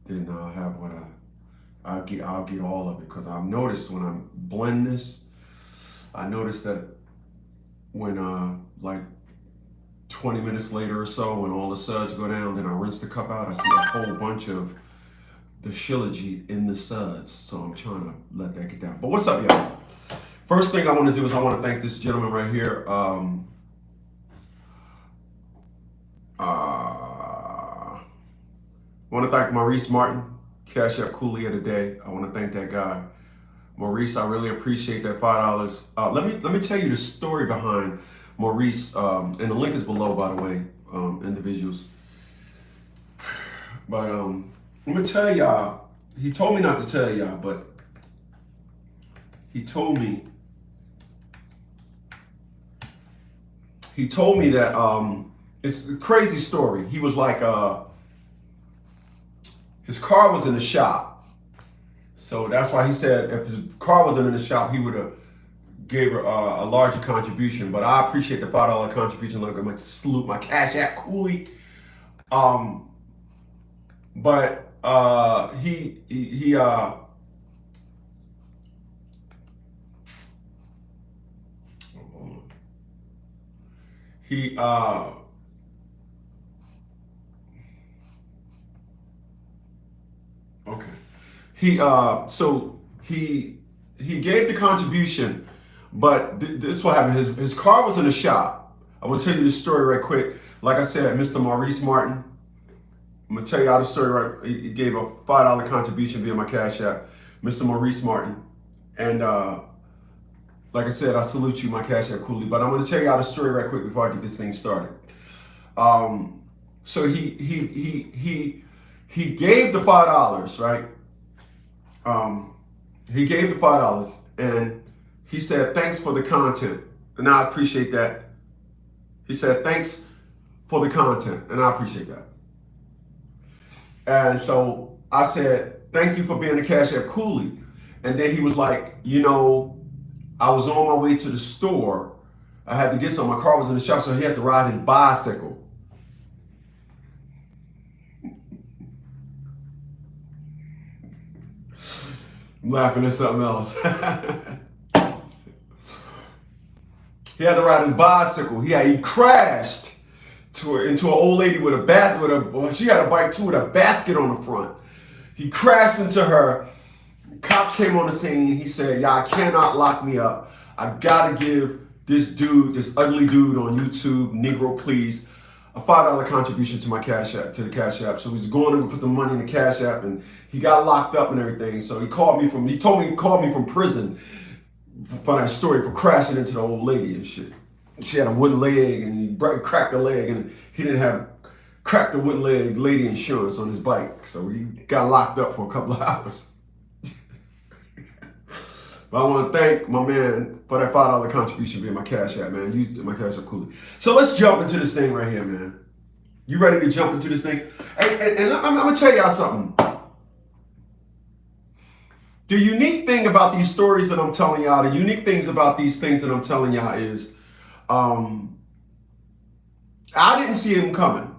then I'll have what I'll get all of it, because I've noticed when I blend this, I noticed that when like 20 minutes later or so, when all the suds go down, then I rinse the cup out, I see a whole bunch of the shilajit in the suds. So I'm trying to let that get down. But what's up, y'all? First thing I want to do is I want to thank this gentleman right here. I want to thank Maurice Martin, Cash App Coolie of the day. I want to thank that guy. Maurice, I really appreciate that $5. Let me tell you the story behind Maurice, and the link is below, by the way, individuals. But let me tell y'all, he told me not to tell y'all, but he told me that it's a crazy story. He was like, his car was in the shop. So that's why he said if his car wasn't in the shop, he would have gave her a larger contribution. But I appreciate the $5 contribution. Look, I'm going to salute my Cash App Coolie. But okay. He gave the contribution, but this is what happened. His car was in the shop. I'm gonna tell you the story right quick. Like I said, Mr. Maurice Martin. I'm gonna tell y'all the story right. He gave a $5 contribution via my Cash App, Mr. Maurice Martin, and like I said, I salute you, my Cash App Coolie. But I'm gonna tell y'all the story right quick before I get this thing started. So he gave the $5, right? He gave the $5 and he said, thanks for the content. And I appreciate that. He said, thanks for the content. And I appreciate that. And so I said, thank you for being a Cash App Coolie. And then he was like, you know, I was on my way to the store. I had to get some. My car was in the shop, so he had to ride his bicycle. I'm laughing at something else. He had to ride his bicycle. He crashed into an old lady with a basket. She had a bike too with a basket on the front. He crashed into her. Cops came on the scene. He said, y'all cannot lock me up. I gotta give this dude, this ugly dude on YouTube, Negro Please, a $5 contribution to my Cash App, to the Cash App. So he's going to put the money in the Cash App, and he got locked up and everything. So he told me he called me from prison for that story, for crashing into the old lady and shit. She had a wooden leg, and he cracked the leg, and he didn't have cracked the wooden leg lady insurance on his bike. So he got locked up for a couple of hours. But I want to thank my man for that $5 contribution via my Cash App, man. You, my Cash App Coolie. So let's jump into this thing right here, man. You ready to jump into this thing? And I'm going to tell y'all something. The unique thing about these stories that I'm telling y'all, the unique things about these things that I'm telling y'all is, I didn't see them coming.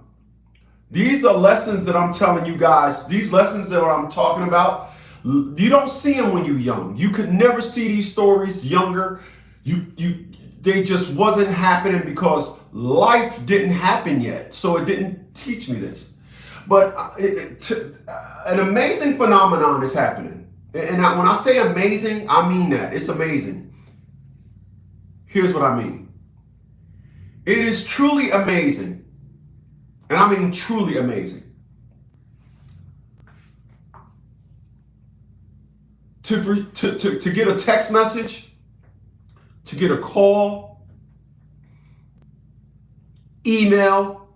These are lessons that I'm telling you guys. These lessons that I'm talking about, you don't see them when you're young. You could never see these stories younger. They just wasn't happening because life didn't happen yet. So it didn't teach me this. But an amazing phenomenon is happening. And when I say amazing, I mean that. It's amazing. Here's what I mean. It is truly amazing. And I mean truly amazing. To get a text message, to get a call, email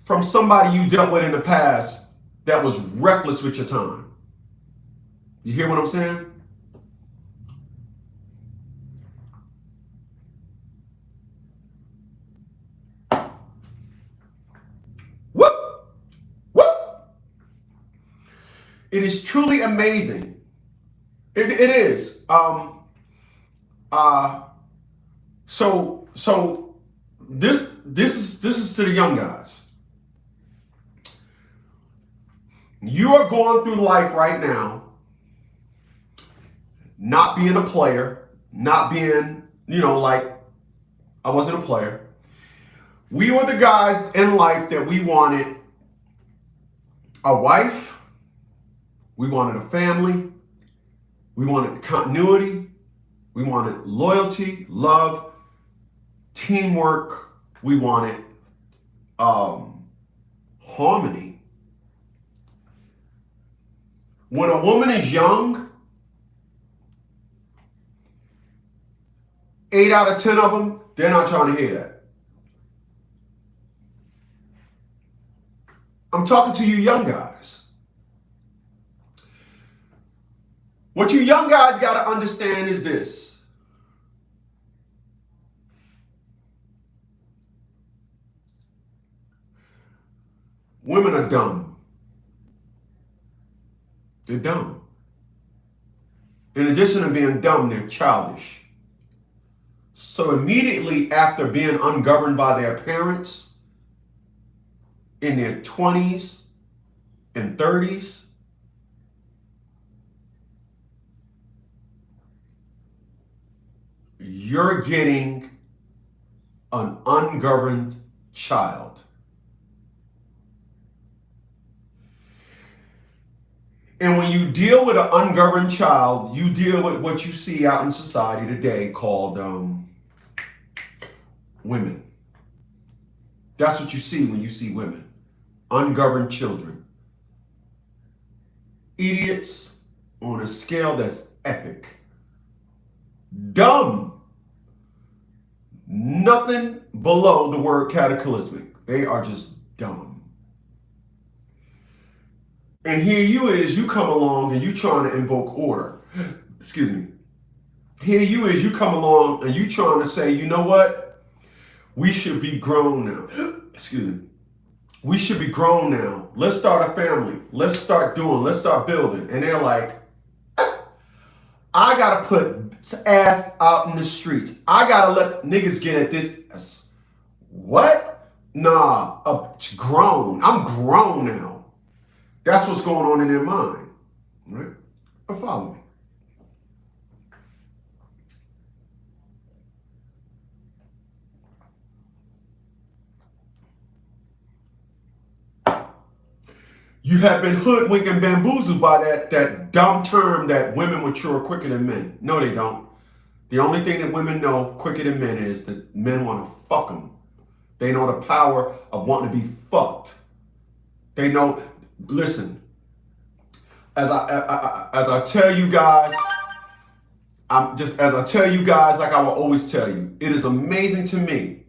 from somebody you dealt with in the past that was reckless with your time. You hear what I'm saying? It is truly amazing. It is. So this is to the young guys. You are going through life right now, not being a player, not being, like I wasn't a player. We were the guys in life that we wanted a wife, we wanted a family, we wanted continuity, we wanted loyalty, love, teamwork, we wanted harmony. When a woman is young, 8 out of 10 of them, they're not trying to hear that. I'm talking to you young guys. What you young guys got to understand is this. Women are dumb. They're dumb. In addition to being dumb, they're childish. So immediately after being ungoverned by their parents, in their 20s and 30s, you're getting an ungoverned child. And when you deal with an ungoverned child, you deal with what you see out in society today called women. That's what you see when you see women. Ungoverned children. Idiots on a scale that's epic. Dumb. Nothing below the word cataclysmic. They are just dumb. And here you come along and you trying to invoke order. Excuse me. Here you come along and you trying to say, you know what? We should be grown now. Excuse me. We should be grown now. Let's start a family. Let's start building. And they're like, I got to put ass out in the streets. I got to let niggas get at this. What? Nah, grown. I'm grown now. That's what's going on in their mind. Right? But follow me. You have been hoodwinked and bamboozled by that dumb term that women mature quicker than men. No, they don't. The only thing that women know quicker than men is that men want to fuck them. They know the power of wanting to be fucked. They know, listen, as I tell you guys, as I tell you guys, like I will always tell you, it is amazing to me.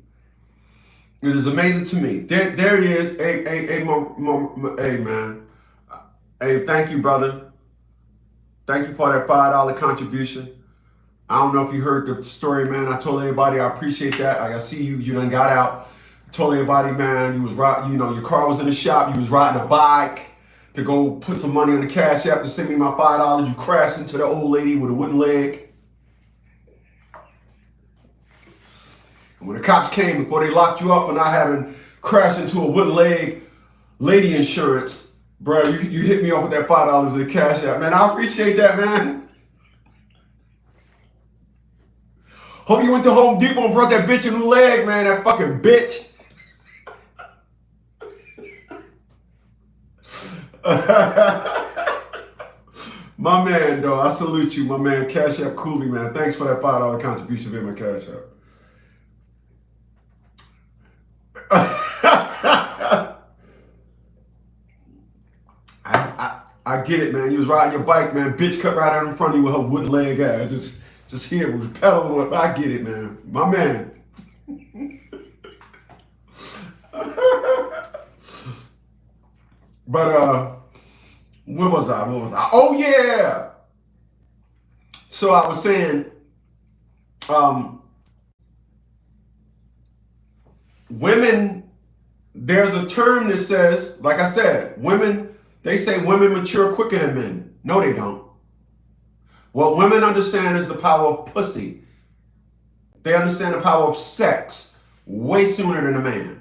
It is amazing to me. There he is. Hey, man. Hey, thank you, brother. Thank you for that $5 contribution. I don't know if you heard the story, man. I told everybody I appreciate that. I see you done got out. I told everybody, man, you was riding, your car was in the shop. You was riding a bike to go put some money on the Cash App to send me my $5. You crashed into the old lady with a wooden leg. And when the cops came, before they locked you up for not having crashed into a wooden leg lady insurance, bro, you hit me off with that $5 in Cash App. Man, I appreciate that, man. Hope you went to Home Depot and brought that bitch a new leg, man, that fucking bitch. My man, though, I salute you, my man, Cash App Cooley, man. Thanks for that $5 contribution via my Cash App. I get it, man. You was riding your bike, man. Bitch cut right out in front of you with her wooden leg ass. Just here, was pedaling up. I get it, man. My man. But where was I? Oh yeah. So I was saying, women, there's a term that says, like I said, women, they say women mature quicker than men. No, they don't. What women understand is the power of pussy. They understand the power of sex way sooner than a man.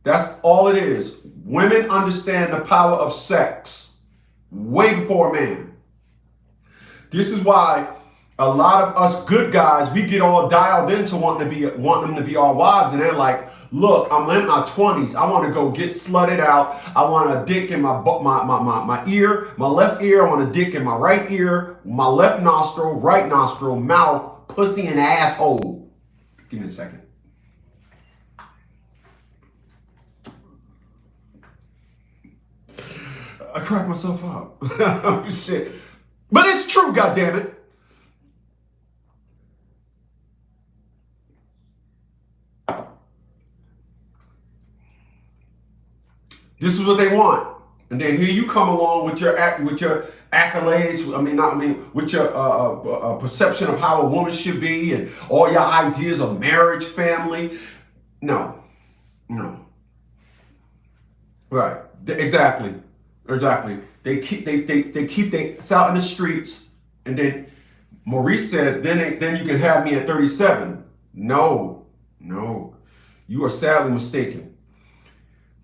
That's all it is. Women understand the power of sex way before a man. This is why a lot of us good guys, we get all dialed into wanting them to be our wives, and they're like, look, I'm in my 20s. I want to go get slutted out. I want a dick in my ear, my left ear. I want a dick in my right ear, my left nostril, right nostril, mouth, pussy, and asshole. Give me a second. I cracked myself up. Shit. But it's true, goddammit. This is what they want, and then here you come along with your accolades. With your perception of how a woman should be, and all your ideas of marriage, family. No, no, right? Exactly. They keep they out in the streets, and then Maurice said, then you can have me at 37. No, no, you are sadly mistaken.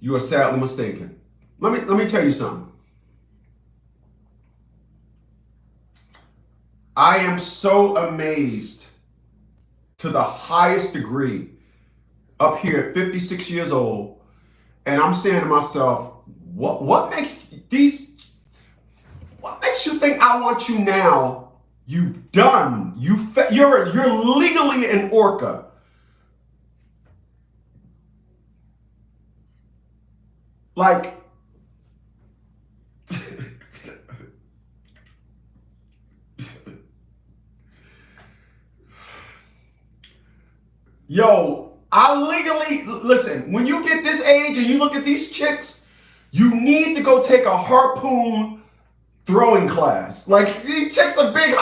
You are sadly mistaken. Let me tell you something. I am so amazed to the highest degree up here at 56 years old, and I'm saying to myself, what makes you think I want you now? You done. You're legally an orca. Like, yo, I legally, listen, when you get this age and you look at these chicks, you need to go take a harpoon throwing class. Like, these chicks are big.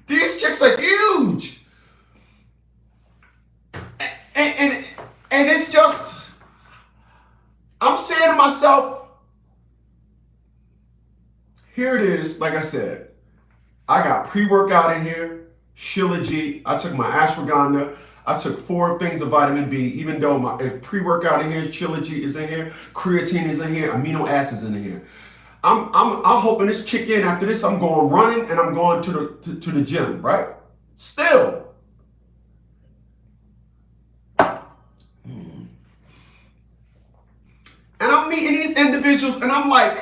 These chicks are huge. And it's just, I'm saying to myself, here it is. Like I said, I got pre-workout in here, Shilajit. I took my ashwagandha. I took 4 things of vitamin B, even though my pre-workout in here, Shilajit is in here, creatine is in here, amino acids in here. I'm hoping this kick in after this. I'm going running and I'm going to the gym, right? Still. And I'm meeting these individuals and I'm like,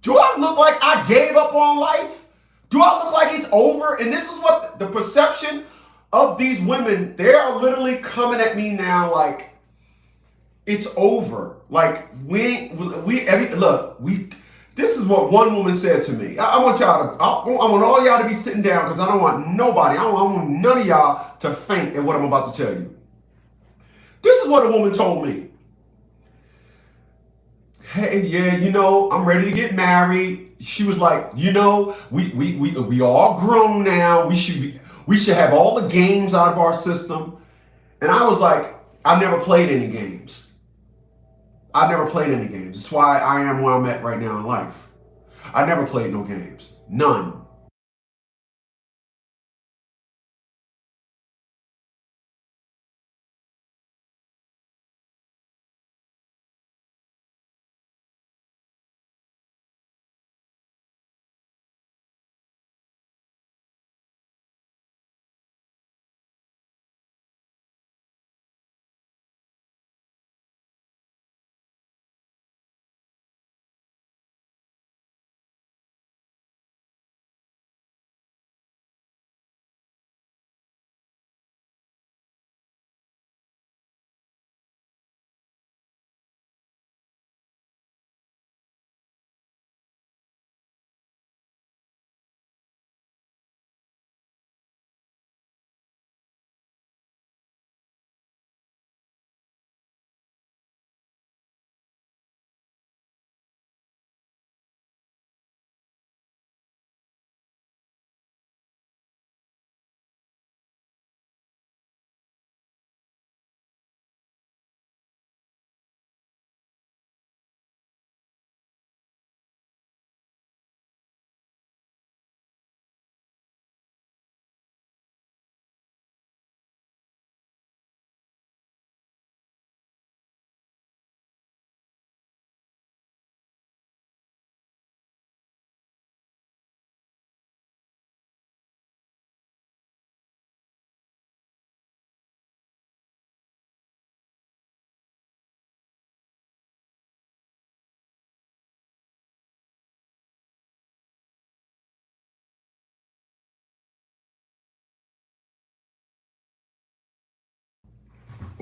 do I look like I gave up on life? Do I look like it's over? And this is what the perception of these women, they are literally coming at me now like it's over. Like this is what one woman said to me. I want all y'all to be sitting down because I don't want nobody, I don't want none of y'all to faint at what I'm about to tell you. This is what a woman told me. Hey, yeah, I'm ready to get married. She was like, we all grown now. We should have all the games out of our system. And I was like, I never played any games. I never played any games. That's why I am where I'm at right now in life. I never played no games. None.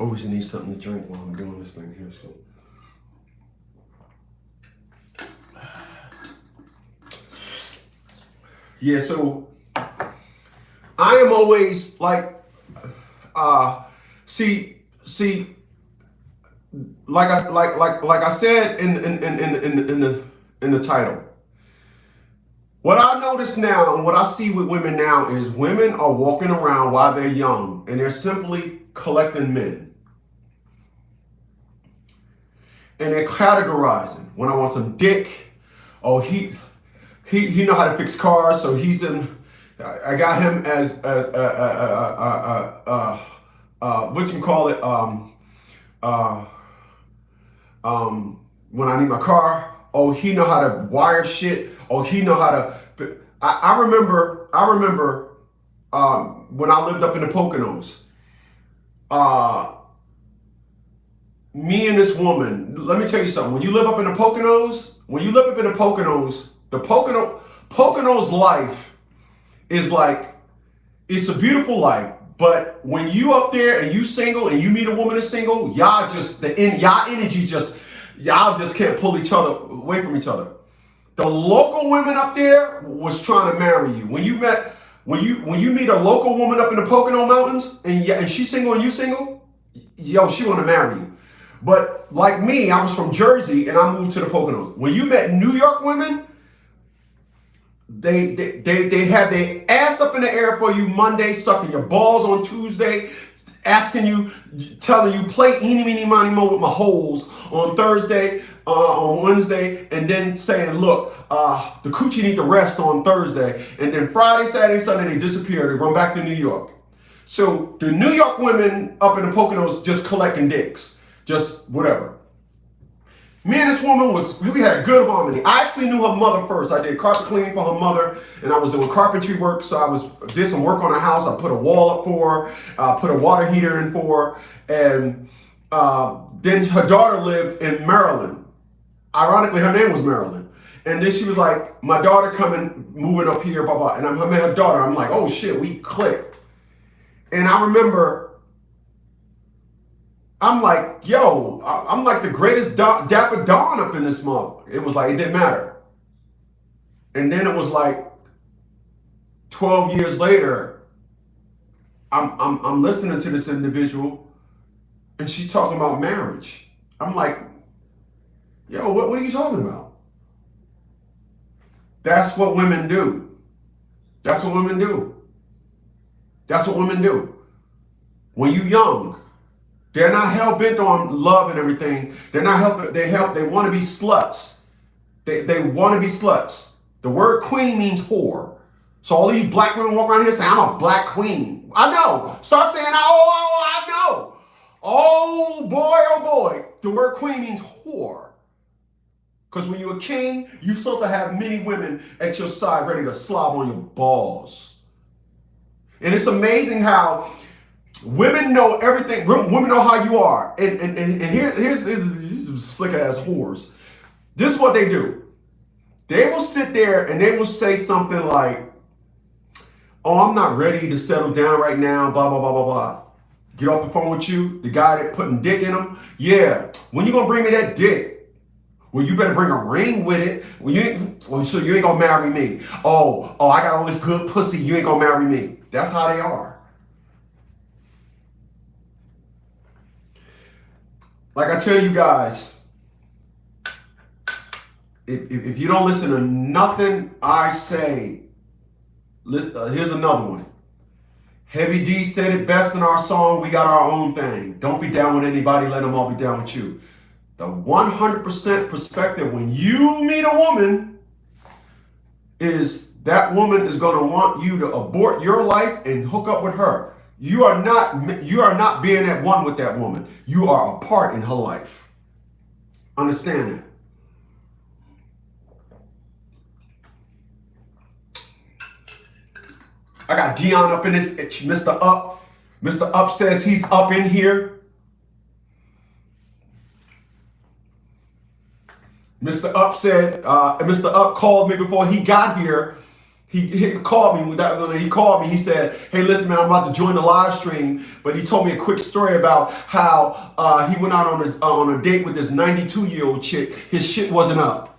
Always need something to drink while I'm doing this thing here. So. Yeah, so I am always like, see, like I said in the title. What I notice now and what I see with women now is women are walking around while they're young and they're simply collecting men. And they're categorizing. When I want some dick, oh, he know how to fix cars, so he's in. I got him as what you call it? When I need my car, oh, he know how to wire shit. Oh, he know how to. I remember when I lived up in the Poconos. Me and this woman. Let me tell you something. When you live up in the Poconos, the Poconos life is like, it's a beautiful life. But when you up there and you single and you meet a woman that's single, y'all energy y'all just can't pull each other away from each other. The local women up there was trying to marry you. When you meet a local woman up in the Pocono Mountains and she's single and you single, yo, she want to marry you. But like me, I was from Jersey and I moved to the Poconos. When you met New York women, they have their ass up in the air for you Monday, sucking your balls on Tuesday, asking you, telling you, play eeny, meeny, miny, mo with my holes on Thursday, on Wednesday, and then saying, look, the coochie need to rest on Thursday. And then Friday, Saturday, Sunday, they disappear. They run back to New York. So the New York women up in the Poconos just collecting dicks. Just whatever. Me and this woman we had a good harmony. I actually knew her mother first. I did carpet cleaning for her mother, and I was doing carpentry work. So I did some work on her house. I put a wall up for her, put a water heater in for her, and then her daughter lived in Maryland. Ironically, her name was Maryland. And then she was like, my daughter moving up here, blah, blah. And I met her daughter. I'm like, oh shit, we clicked. And I remember, I'm like, yo, I'm like the greatest Dapper Don up in this mother. It was like, it didn't matter. And then it was like 12 years later, I'm listening to this individual and she's talking about marriage. I'm like, yo, what are you talking about? That's what women do. That's what women do. That's what women do. When you young, they're not hell-bent on love and everything. They're not helping. They want to be sluts. They want to be sluts. The word queen means whore. So all these black women walk around here saying, I'm a black queen. I know. Start saying, I know. Oh boy. The word queen means whore. Because when you're a king, you're supposed to have many women at your side ready to slob on your balls. And it's amazing how women know everything. Women know how you are. And here's slick ass whores. This is what they do. They will sit there and they will say something like, oh, I'm not ready to settle down right now, blah, blah, blah, blah, blah. Get off the phone with you, the guy that putting dick in him. Yeah, when you gonna bring me that dick? Well, you better bring a ring with it. So you ain't gonna marry me. Oh, I got all this good pussy, you ain't gonna marry me. That's how they are. Like I tell you guys, if you don't listen to nothing I say, here's another one. Heavy D said it best in our song, we got our own thing. Don't be down with anybody, let them all be down with you. The 100% perspective when you meet a woman is that woman is going to want you to abort your life and hook up with her. You are not being at one with that woman. You are a part in her life. Understand that. I got Dion up in this, Mr. Up. Mr. Up says he's up in here. Mr. Up said, Mr. Up called me before he got here. He called me when he called me. He said, "Hey, listen, man, I'm about to join the live stream." But he told me a quick story about how he went out on a date with this 92-year-old chick. His shit wasn't up.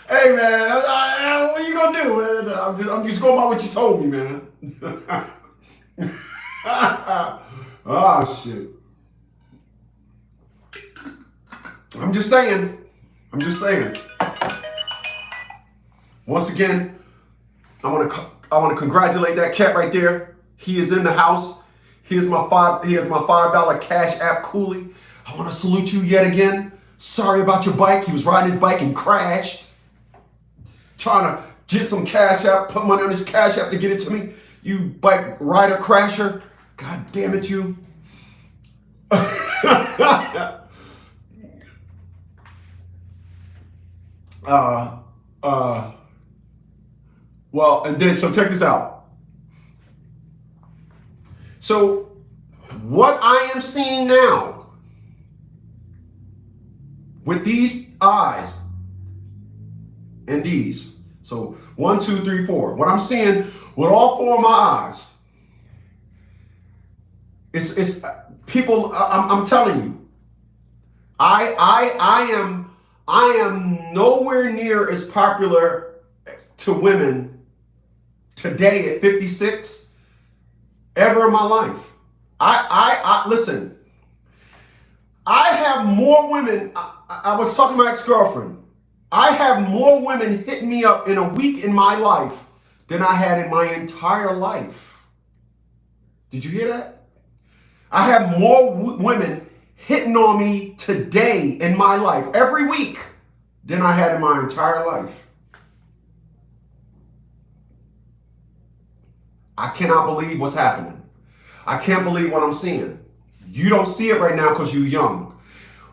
Hey, man, what are you gonna do? I'm just going by what you told me, man. Oh shit. I'm just saying. Once again, I want to congratulate that cat right there. He is in the house. Here's my $5 Cash App Coolie. I want to salute you yet again. Sorry about your bike. He was riding his bike and crashed. Trying to get some Cash App, put money on his Cash App to get it to me. You bike rider crasher. God damn it, you. Well, and then, so check this out. So what I am seeing now with these eyes and these, so 1, 2, 3, 4, what I'm seeing with all 4 of my eyes, it's people, I'm telling you, I am nowhere near as popular to women today at 56 ever in my life. I listen, I have more women, I was talking to my ex-girlfriend, I have more women hit me up in a week in my life than I had in my entire life. Did you hear that? I have more women hitting on me today in my life, every week, than I had in my entire life. I cannot believe what's happening. I can't believe what I'm seeing. You don't see it right now because you're young.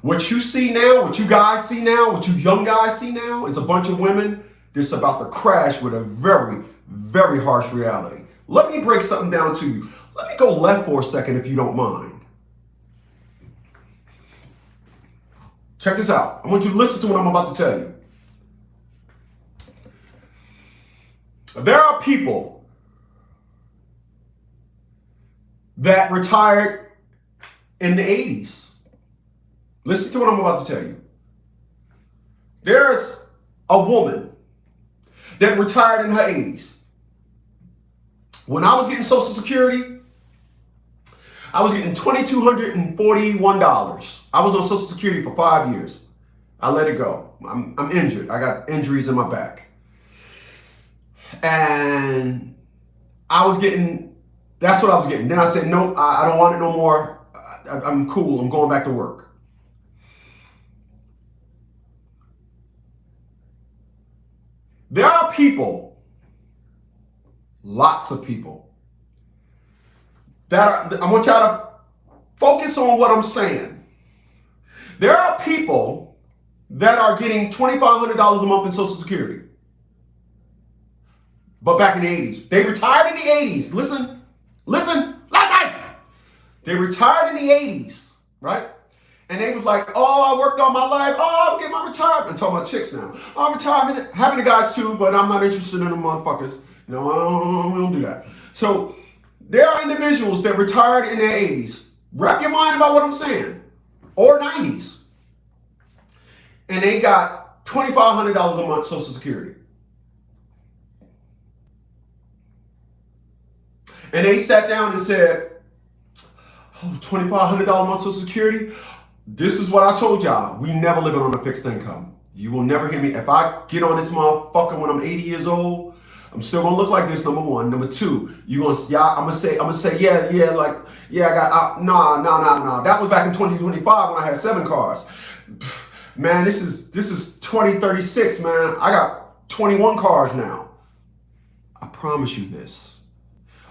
What you see now, what you guys see now, what you young guys see now is a bunch of women that's about to crash with a very, very harsh reality. Let me break something down to you. Let me go left for a second if you don't mind. Check this out. I want you to listen to what I'm about to tell you. There are people that retired in the 80s. Listen to what I'm about to tell you. There's a woman that retired in her 80s. When I was getting Social Security, I was getting $2,241. I was on Social Security for 5 years. I let it go. I'm injured. I got injuries in my back. And I was getting, that's what I was getting. Then I said, no, I don't want it no more. I'm cool. I'm going back to work. There are people, lots of people, that are, I want y'all to focus on what I'm saying. There are people that are getting $2,500 a month in Social Security. But back in the 80s, they retired in the 80s. Listen. They retired in the 80s, right? And they was like, oh, I worked all my life. Oh, I'm getting my retirement. I'm talking about chicks now. Oh, retirement. Having the guys too, but I'm not interested in the motherfuckers. No, we don't do that. So there are individuals that retired in their 80s. Wrap your mind about what I'm saying. Or 90s. And they got $2,500 a month Social Security. And they sat down and said, oh, $2,500 a month Social Security? This is what I told y'all. We never living on a fixed income. You will never hear me. If I get on this motherfucker when I'm 80 years old, I'm still gonna look like this, number one. Number two, I'm gonna say, I got, no. That was back in 2025 when I had 7 cars. Man, this is 2036, man. I got 21 cars now. I promise you this.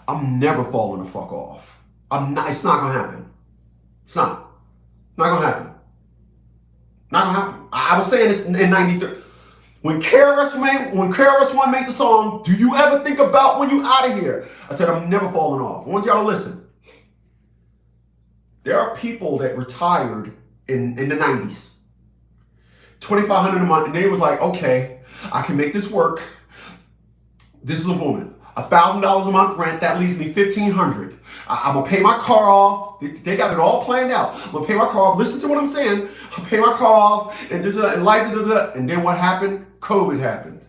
I'm never falling the fuck off. It's not gonna happen. It's not. Not gonna happen. Not gonna happen. I was saying this in 93. When KRS-One made the song, do you ever think about when you out of here? I said, I'm never falling off. I want y'all to listen. There are people that retired in the 90s, $2,500 a month, and they was like, okay, I can make this work. This is a woman. $1,000 a month rent, that leaves me $1,500. I'm gonna pay my car off. They got it all planned out. I'm gonna pay my car off. Listen to what I'm saying. I'll pay my car off, and this and life is that. And then what happened? COVID happened.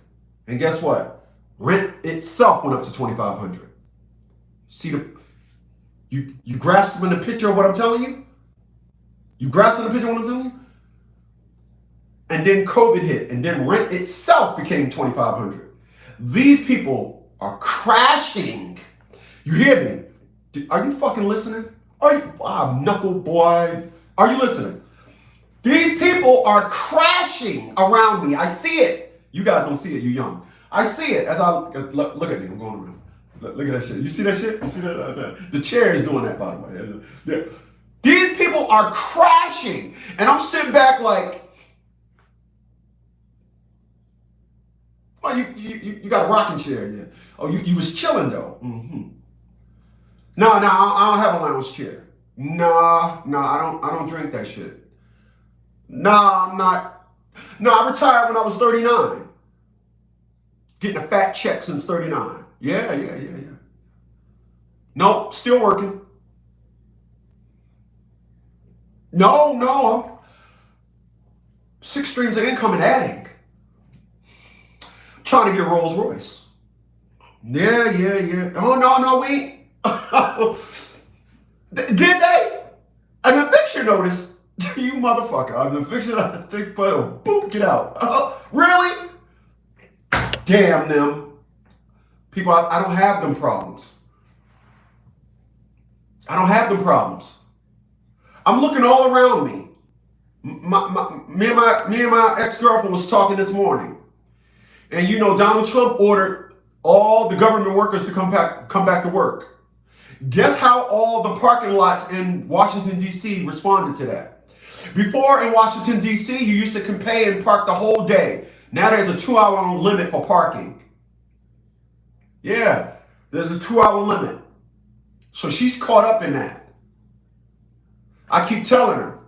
And guess what? Rent itself went up to $2,500. See you grasping the picture of what I'm telling you? You grasping the picture of what I'm telling you? And then COVID hit, and then rent itself became $2,500. These people are crashing. You hear me? Are you fucking listening? Are you, knuckle boy? Are you listening? These people are crashing around me. I see it. You guys don't see it. You're young. I see it as I look at me. I'm going around. Look at that shit. You see that shit? You see that? The chair is doing that, by the way. Yeah. These people are crashing, and I'm sitting back like, oh, you got a rocking chair, yeah. Oh, you was chilling though. Mm-hmm. No, I don't have a lounge chair. Nah, I don't drink that shit. Nah, I'm not. No, I retired when I was 39. Getting a fat check since 39. Yeah. Nope, still working. No, I'm 6 streams of income and adding. Trying to get a Rolls Royce. Yeah. Oh, no, we did they? An eviction notice? You motherfucker. An eviction notice. Boop, get out. Really? Damn them. People, I don't have them problems. I don't have them problems. I'm looking all around me. Me and my ex-girlfriend was talking this morning. And you know, Donald Trump ordered all the government workers to come back to work. Guess how all the parking lots in Washington, D.C. responded to that? Before in Washington, D.C., you used to pay and park the whole day. Now there's a 2-hour limit for parking. Yeah, there's a 2-hour limit. So she's caught up in that. I keep telling her,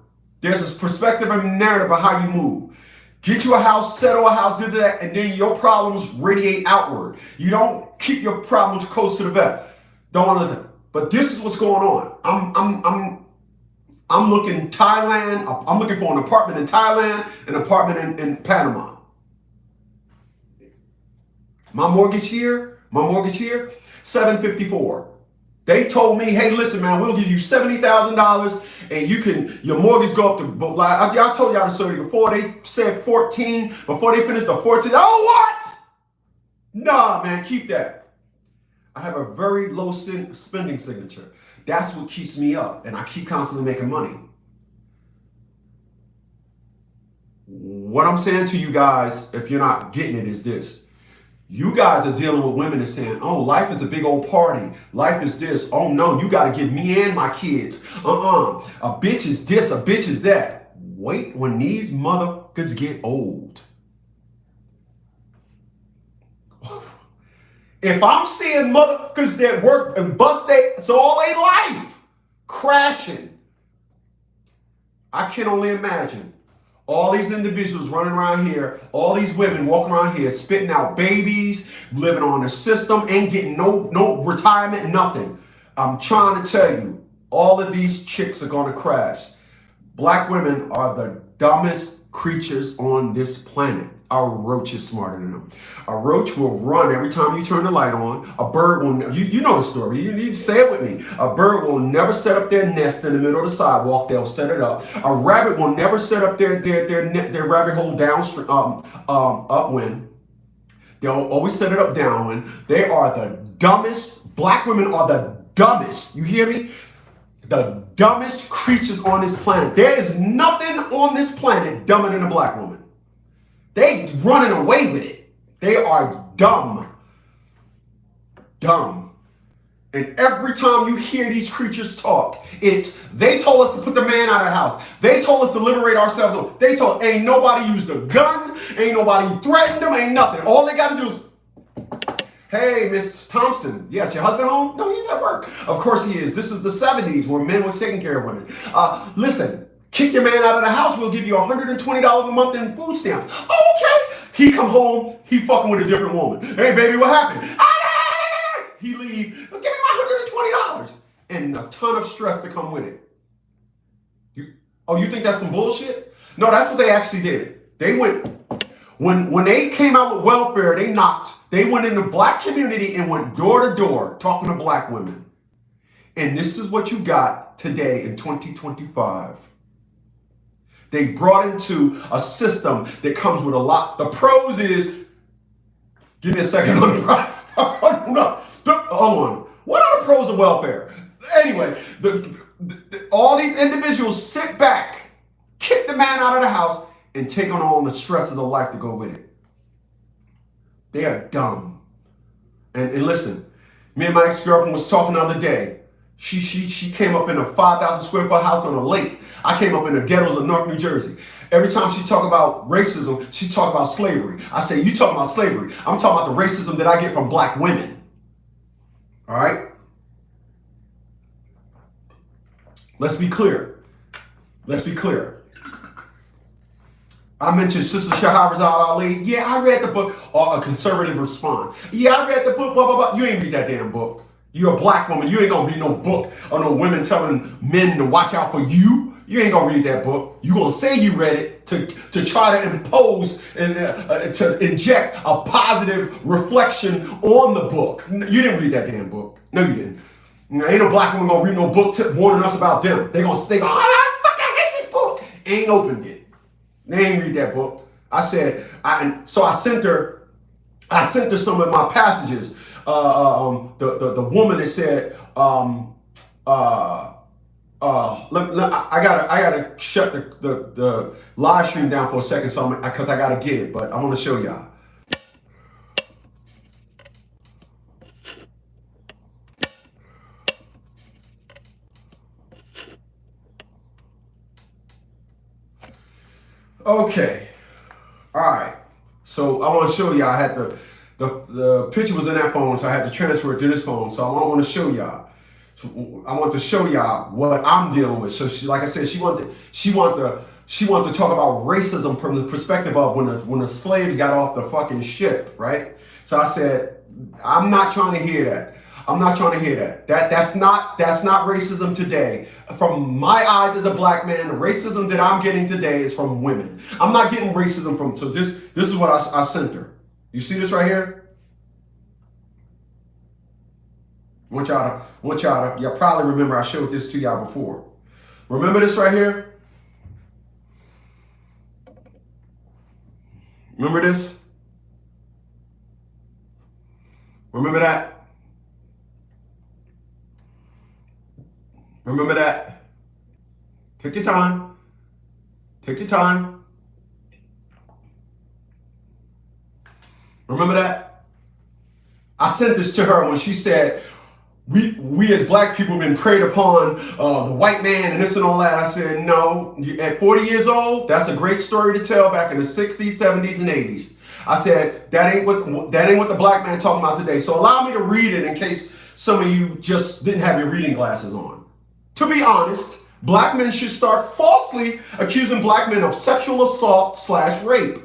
there's a perspective and narrative of how you move. Get you a house, settle a house, do that, and then your problems radiate outward. You don't keep your problems close to the vest. Don't want to. But this is what's going on. I'm looking Thailand. I'm looking for an apartment in Thailand, an apartment in Panama. My mortgage here, $754. They told me, hey, listen, man, we'll give you $70,000 and your mortgage go up to, I told y'all the story before. They said 14, before they finished the 14. Oh, what? Nah, man, keep that. I have a very low spending signature. That's what keeps me up, and I keep constantly making money. What I'm saying to you guys, if you're not getting it, is this. You guys are dealing with women and saying, oh, life is a big old party. Life is this. Oh, no, you got to give me and my kids. A bitch is this, a bitch is that. Wait when these motherfuckers get old. If I'm seeing motherfuckers that work and bust it's all their life crashing, I can only imagine. All these individuals running around here, all these women walking around here, spitting out babies, living on the system, ain't getting no retirement, nothing. I'm trying to tell you, all of these chicks are going to crash. Black women are the dumbest creatures on this planet. A roach is smarter than them. A roach will run every time you turn the light on. A bird will, you know the story. You need to say it with me. A bird will never set up their nest in the middle of the sidewalk. They'll set it up. A rabbit will never set up their rabbit hole downstream, upwind. They'll always set it up downwind. They are the dumbest. Black women are the dumbest. You hear me? The dumbest creatures on this planet. There is nothing on this planet dumber than a black woman. They running away with it. They are dumb. Dumb. And every time you hear these creatures talk, they told us to put the man out of the house. They told us to liberate ourselves. They told, ain't nobody used a gun. Ain't nobody threatened them. Ain't nothing. All they got to do is, Hey, Miss Thompson, yeah, is your husband home? No, he's at work. Of course he is. This is the 70s where men were taking care of women. Listen, kick your man out of the house, we'll give you $120 a month in food stamps. Okay. He come home, he fucking with a different woman. Hey, baby, what happened? He leave, give me my $120. And a ton of stress to come with it. You think that's some bullshit? No, that's what they actually did. They went, when they came out with welfare, they went in the black community and went door to door talking to black women. And this is what you got today in 2025. They brought into a system that comes with a lot. The pros is, give me a second on the drive. Hold on. What are the pros of welfare? Anyway, all these individuals sit back, kick the man out of the house, and take on all the stresses of life to go with it. They are dumb. And listen, me and my ex-girlfriend was talking the other day. She came up in a 5,000 square foot house on a lake. I came up in the ghettos of North New Jersey. Every time she talk about racism, she talk about slavery. I say, you talking about slavery. I'm talking about the racism that I get from black women. All right? Let's be clear. I mentioned Sister Shahrazad Ali. Yeah, I read the book. Or a conservative response. Yeah, I read the book, blah, blah, blah. You ain't read that damn book. You're a black woman. You ain't gonna read no book or no women telling men to watch out for you. You ain't gonna read that book. You gonna say you read it to try to impose and to inject a positive reflection on the book. You didn't read that damn book. No, you didn't. Ain't no black woman gonna read no book warning us about them. They gonna I fucking hate this book. Ain't opened it. They ain't read that book. So I sent her some of my passages. The woman that said, I gotta shut the live stream down for a second, because I gotta get it, but I want to show y'all. Okay, all right. So I want to show y'all. I had the picture was in that phone, so I had to transfer it to this phone. So I want to show y'all. I want to show y'all what I'm dealing with. So she, like I said, she wanted to talk about racism from the perspective of when the slaves got off the fucking ship, right? So I said, I'm not trying to hear that. I'm not trying to hear that. That's not racism today. From my eyes as a black man, the racism that I'm getting today is from women. I'm not getting racism from. So this is what I sent her. You see this right here? Want y'all to, probably remember I showed this to y'all before. Remember this right here? Remember this? Remember that? Remember that? Take your time. Take your time. Remember that? I sent this to her when she said, we as black people have been preyed upon, the white man and this and all that. I said, no, at 40 years old, that's a great story to tell back in the 60s, 70s, and 80s. I said, that ain't what the black man talking about today. So allow me to read it in case some of you just didn't have your reading glasses on. To be honest, black men should start falsely accusing black men of sexual assault/rape.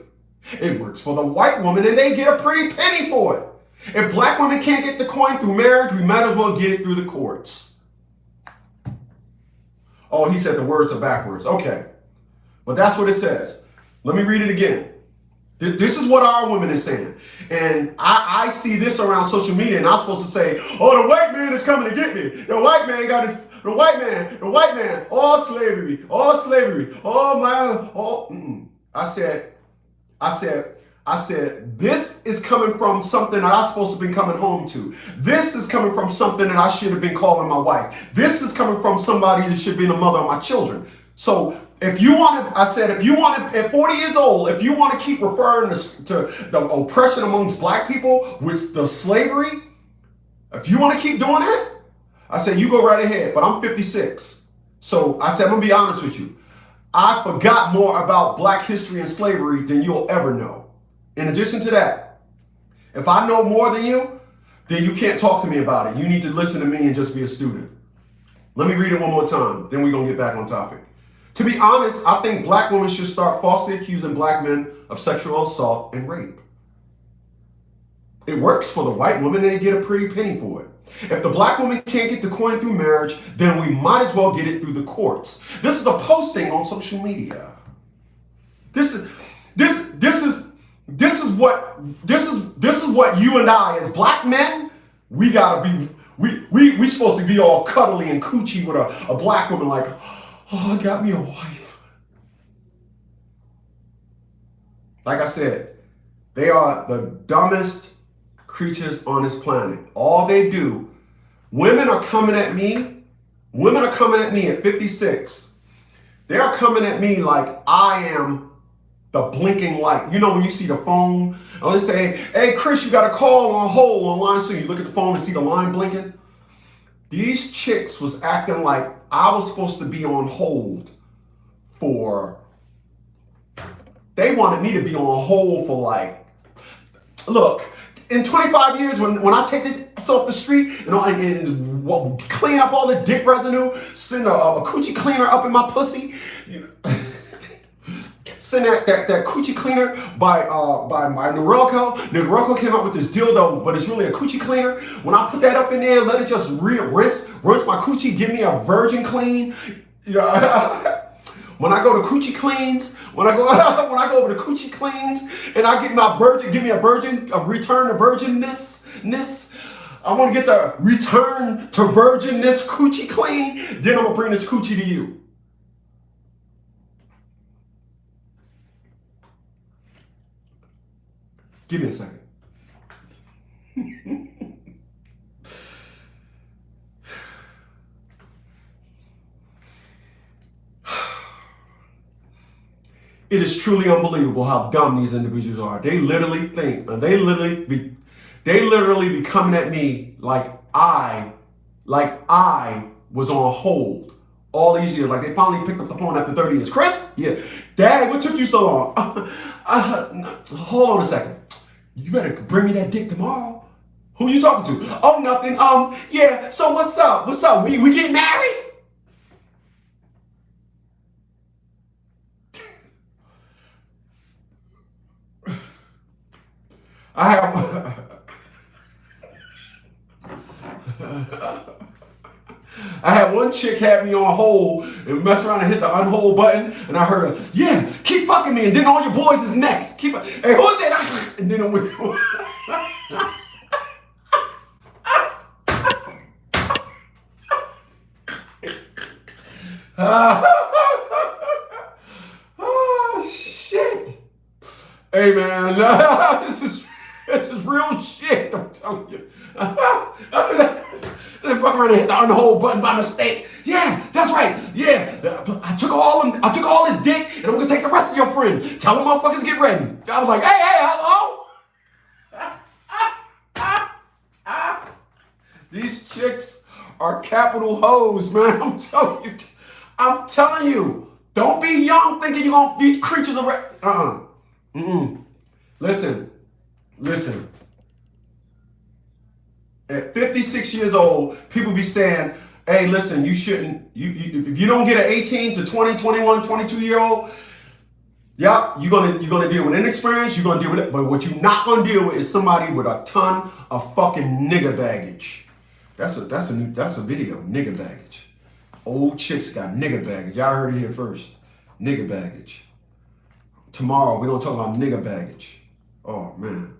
It works for the white woman and they get a pretty penny for it. If black women can't get the coin through marriage, we might as well get it through the courts. Oh, he said the words are backwards. Okay. But that's what it says. Let me read it again. This is what our women is saying. And I see this around social media and I'm supposed to say, oh, the white man is coming to get me. The white man got his... The white man, all slavery, oh my, oh. I said, this is coming from something that I'm supposed to be coming home to. This is coming from something that I should have been calling my wife. This is coming from somebody that should be the mother of my children. So if you want to, at 40 years old, if you want to keep referring to the oppression amongst black people with the slavery, if you want to keep doing that, I said, you go right ahead, but I'm 56. So I said, I'm going to be honest with you. I forgot more about black history and slavery than you'll ever know. In addition to that, if I know more than you, then you can't talk to me about it. You need to listen to me and just be a student. Let me read it one more time, then we're going to get back on topic. To be honest, I think black women should start falsely accusing black men of sexual assault and rape. It works for the white woman, and they get a pretty penny for it. If the black woman can't get the coin through marriage, then we might as well get it through the courts. This is a posting on social media. This is what you and I, as black men, we gotta be. We supposed to be all cuddly and coochie with a black woman, like, oh, I got me a wife. Like I said, they are the dumbest creatures on this planet. All they do, women are coming at me at 56. They are coming at me like I am the blinking light. You know, when you see the phone, or they say, hey, Chris, you got a call on hold online. So you look at the phone and see the line blinking. These chicks was acting like I was supposed to be on hold for, they wanted me to be on hold for, like, look, in 25 years, when I take this off the street and clean up all the dick residue, send a coochie cleaner up in my pussy, send that coochie cleaner by Norelco. Norelco came out with this dildo, but it's really a coochie cleaner. When I put that up in there, let it just rinse my coochie, give me a virgin clean. You know, when I go to Coochie Cleans, when I go over to Coochie Cleans and I get my virgin, give me a return to virginness. I want to get the return to virginness Coochie Clean. Then I'm gonna bring this coochie to you. Give me a second. It is truly unbelievable how dumb these individuals are. They literally think, and they literally be coming at me like I was on hold all these years. Like they finally picked up the phone after 30 years. Chris? Yeah. Dad, what took you so long? Hold on a second. You better bring me that dick tomorrow. Who you talking to? Oh, nothing. Yeah. So what's up? What's up? We get married? I had one chick had me on hold and messed around and hit the unhold button, and I heard her, yeah, keep fucking me, and then all your boys is next. Hey, who's that? And then oh shit! Hey man, this is real shit. I'm telling you. They fuck around and hit the unhold button by mistake. Yeah, that's right. Yeah, I took all his dick, and I'm gonna take the rest of your friend. Tell them motherfuckers get ready. I was like, hey, hello. These chicks are capital hoes, man. I'm telling you. Don't be young thinking you're gonna these creatures are. Listen. At 56 years old, people be saying, hey, listen, you shouldn't, if you don't get an 18 to 20, 21, 22-year-old, yeah, you're gonna deal with inexperience, you're gonna deal with it, but what you're not gonna deal with is somebody with a ton of fucking nigger baggage. That's a video, nigger baggage. Old chicks got nigger baggage. Y'all heard it here first. Nigger baggage. Tomorrow, we're gonna talk about nigger baggage. Oh, man.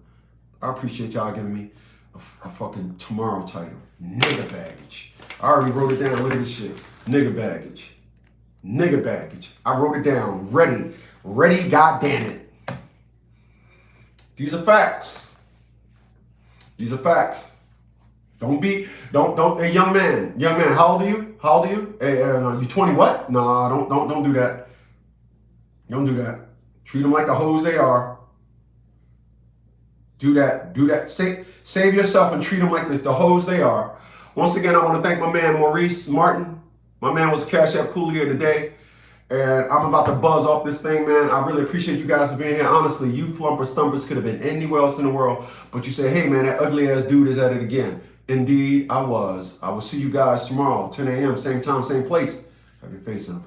I appreciate y'all giving me a fucking tomorrow title. Nigger baggage. I already wrote it down. Look at this shit. Nigger baggage. Nigger baggage. I wrote it down. Ready, goddamn it. These are facts. Don't, hey, young man, how old are you? Hey, you 20 what? Nah, don't do that. Don't do that. Treat them like the hoes they are. Do that. Save yourself and treat them like the hoes they are. Once again, I want to thank my man Maurice Martin. My man was Cash App Coolie of the day. And I'm about to buzz off this thing, man. I really appreciate you guys for being here. Honestly, you flumper stumpers could have been anywhere else in the world, but you say, hey, man, that ugly ass dude is at it again. Indeed, I was. I will see you guys tomorrow, 10 a.m., same time, same place. Have your face up.